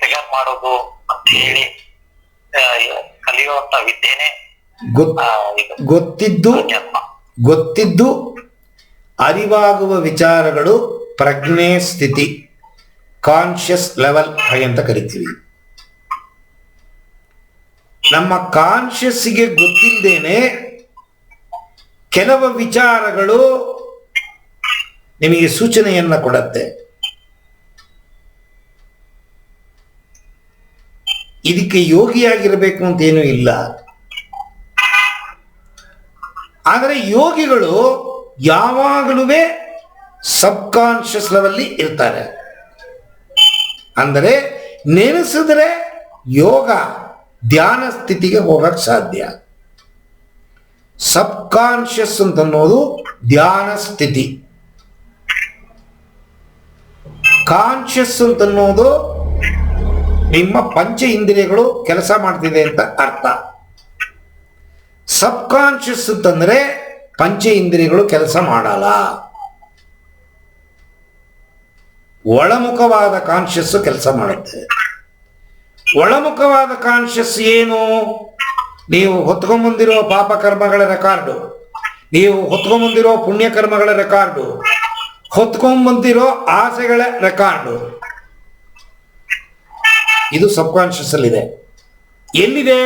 Figure ಮಾಡೋದು ಅಂತ ಹೇಳಿ ಕಲಿಯುವಂತ ವಿದ್ಯೆನೆ ಗೊತ್ತಿದ್ದು ಅರಿವಾಗುವ ವಿಚಾರಗಳು ಪ್ರಜ್ಞೆ ಸ್ಥಿತಿ, ಕಾನ್ಷಿಯಸ್ ಲೆವೆಲ್ ಅಂತ ಕರಿತೀವಿ. ನಮ್ಮ ಕಾನ್ಷಿಯಸ್ಗೆ ಗೊತ್ತಿಲ್ಲದೇನೆ ಕೆಲವು ವಿಚಾರಗಳು ನಿಮಗೆ ಸೂಚನೆಯನ್ನ ಕೊಡುತ್ತೆ. ಇದಕ್ಕೆ ಯೋಗಿಯಾಗಿರಬೇಕು ಅಂತ ಏನೂ ಇಲ್ಲ. ಆದರೆ ಯೋಗಿಗಳು ಯಾವಾಗಲೂ ಸಬ್ ಕಾನ್ಷಿಯಸ್ ಲೆವೆಲ್ಲಿ ಇರ್ತಾರೆ. ಅಂದರೆ ನೆನೆಸಿದ್ರೆ ಯೋಗ ಧ್ಯಾನ ಸ್ಥಿತಿಗೆ ಹೋಗಕ್ಕೆ ಸಾಧ್ಯ. ಸಬ್ ಕಾನ್ಷಿಯಸ್ ಅಂತನ್ನೋದು ಧ್ಯಾನ ಸ್ಥಿತಿ, ಕಾನ್ಷಿಯಸ್ ಅಂತನ್ನೋದು ನಿಮ್ಮ ಪಂಚ ಇಂದ್ರಿಯಗಳು ಕೆಲಸ ಮಾಡ್ತಿದೆ ಅಂತ ಅರ್ಥ. ಸಬ್ ಕಾನ್ಷಿಯಸ್ ಅಂತಂದ್ರೆ ಪಂಚ ಇಂದ್ರಿಯಗಳು ಕೆಲಸ ಮಾಡಲ್ಲ. ಒಳಮುಖವಾದ ಕಾನ್ಷಿಯಸ್ ಕೆಲಸ ಮಾಡುತ್ತೆ. ಒಳಮುಖವಾದ ಕಾನ್ಷಿಯಸ್ ಏನು? ನೀವು ಹೊತ್ಕೊಂಡ್ಬಂದಿರೋ ಪಾಪ ಕರ್ಮಗಳ ರೆಕಾರ್ಡು, ನೀವು ಹೊತ್ಕೊಂಡ್ಬಂದಿರೋ ಪುಣ್ಯ ಕರ್ಮಗಳ ರೆಕಾರ್ಡು, ಹೊತ್ಕೊಂಡ್ಬಂದಿರೋ ಆಸೆಗಳ ರೆಕಾರ್ಡು, ಇದು ಸಬ್ ಕಾನ್ಷಿಯಸ್ ಅಲ್ಲಿದೆ. ಎಲ್ಲಿದೆ?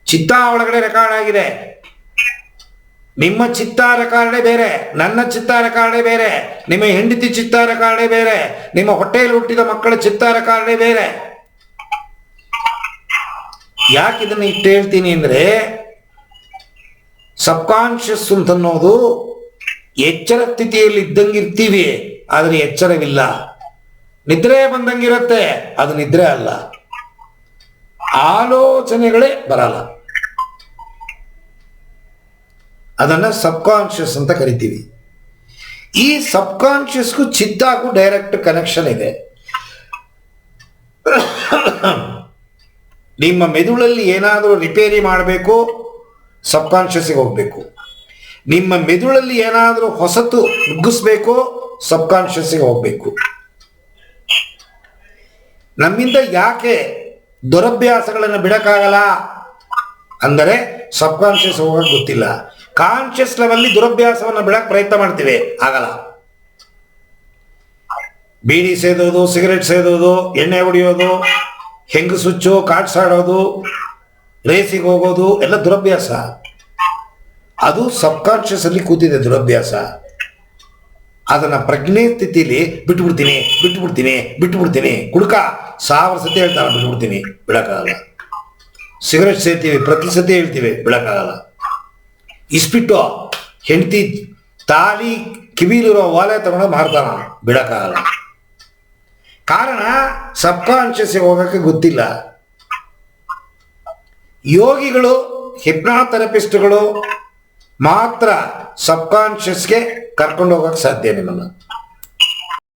ಚಿತ್ತ ಒಳಗಡೆ ರೆಕಾರ್ಡ್ ಆಗಿದೆ. ನಿಮ್ಮ ಚಿತ್ತ ರೆಕಾರ್ಡೇ ಬೇರೆ, ನನ್ನ ಚಿತ್ತ ರೆಕಾರ್ಡೇ ಬೇರೆ, ನಿಮ್ಮ ಹೆಂಡತಿ ಚಿತ್ತ ರೆಕಾರ್ಡೇ ಬೇರೆ, ನಿಮ್ಮ ಹೊಟ್ಟೆಯಲ್ಲಿ ಹುಟ್ಟಿದ ಮಕ್ಕಳ ಚಿತ್ತ ರೆಕಾರ್ಡೇ ಬೇರೆ. ಯಾಕೆ ಇದನ್ನ ಇಟ್ಟು ಹೇಳ್ತೀನಿ ಅಂದ್ರೆ, ಸಬ್ ಕಾನ್ಷಿಯಸ್ ಅಂತನ್ನೋದು ಎಚ್ಚರ ಸ್ಥಿತಿಯಲ್ಲಿ ಇದ್ದಂಗಿರ್ತೀವಿ, ಆದರೆ ಎಚ್ಚರವಿಲ್ಲ. ನಿದ್ರೆ ಬಂದಂಗಿರುತ್ತೆ, ಅದು ನಿದ್ರೆ ಅಲ್ಲ. ಆಲೋಚನೆಗಳೇ ಬರಲ್ಲ. ಅದನ್ನ ಸಬ್ ಕಾನ್ಷಿಯಸ್ ಅಂತ ಕರಿತೀವಿ. ಈ ಸಬ್ ಕಾನ್ಷಿಯಸ್ಗೂ ಚಿತ್ತಾಗೂ ಡೈರೆಕ್ಟ್ ಕನೆಕ್ಷನ್ ಇದೆ. ನಿಮ್ಮ ಮೆದುಳಲ್ಲಿ ಏನಾದರೂ ರಿಪೇರಿ ಮಾಡಬೇಕು, ಸಬ್ ಕಾನ್ಷಿಯಸ್ಗೆ ಹೋಗ್ಬೇಕು. ನಿಮ್ಮ ಮೆದುಳಲ್ಲಿ ಏನಾದರೂ ಹೊಸತು ನುಗ್ಗಿಸ್ಬೇಕು, ಸಬ್ ಕಾನ್ಷಿಯಸ್ಗೆ ಹೋಗ್ಬೇಕು. ನಮ್ಮಿಂದ ಯಾಕೆ ದುರಭ್ಯಾಸಗಳನ್ನು ಬಿಡಕ್ಕಾಗಲ್ಲ ಅಂದರೆ ಸಬ್ ಕಾನ್ಷಿಯಸ್ ಹೋಗಕ್ಕೆ ಗೊತ್ತಿಲ್ಲ. ಕಾನ್ಷಿಯಸ್ ಲೆವೆಲ್ಲಿ ದುರಭ್ಯಾಸವನ್ನು ಬಿಡಕ್ಕೆ ಪ್ರಯತ್ನ ಮಾಡ್ತೀವಿ, ಆಗಲ್ಲ. ಬೀಡಿ ಸೇದೋದು, ಸಿಗರೆಟ್ ಸೇದೋದು, ಎಣ್ಣೆ ಹೊಡೆಯೋದು, ಹೆಂಗು ಸುಚ್ಚು, ಕಾಟ್ಸಾಡೋದು, ರೇಸಿಗೆ ಹೋಗೋದು ಎಲ್ಲ ದುರಭ್ಯಾಸ. ಅದು ಸಬ್ ಕಾನ್ಷಿಯಸ್ ಅಲ್ಲಿ ಕೂತಿದೆ ದುರಭ್ಯಾಸ. ಅದನ್ನ ಪ್ರಜ್ಞೆ ಸ್ಥಿತಿಲಿ ಬಿಟ್ಬಿಡ್ತೀನಿ. ಕುಡುಕ 1000 ಸತಿ ಹೇಳ್ತಾನೆ ಬಿಟ್ಬಿಡ್ತೀನಿ, ಬಿಡಕ್ಕಾಗಲ್ಲ. ಸಿಗರೆಟ್ ಸೇರ್ತೀವಿ, ಪ್ರತಿ ಸತಿ ಹೇಳ್ತೀವಿ, ಬಿಡಕ್ಕಾಗಲ್ಲ. ಇಸ್ಬಿಟ್ಟು ಹೆಂಡತಿ ತಾಲಿ ಕಿವಿಲಿರೋ ಓಲೆ ತಗೊಂಡು ಮಾರ್ತಾನ, ಬಿಡಕ್ಕಾಗಲ್ಲ. ಕಾರಣ ಸಬ್ ಕಾನ್ಷಿಯಸ್ ಹೋಗಕ್ಕೆ ಗೊತ್ತಿಲ್ಲ. ಯೋಗಿಗಳು, ಹಿಪ್ನಾಥೆರಪಿಸ್ಟ್ಗಳು ಮಾತ್ರ ಸಬ್ ಕಾನ್ಷಿಯಸ್ಗೆ ಕರ್ಕೊಂಡು ಹೋಗಕ್ಕೆ ಸಾಧ್ಯ ನಿಮ್ಮನ್ನ.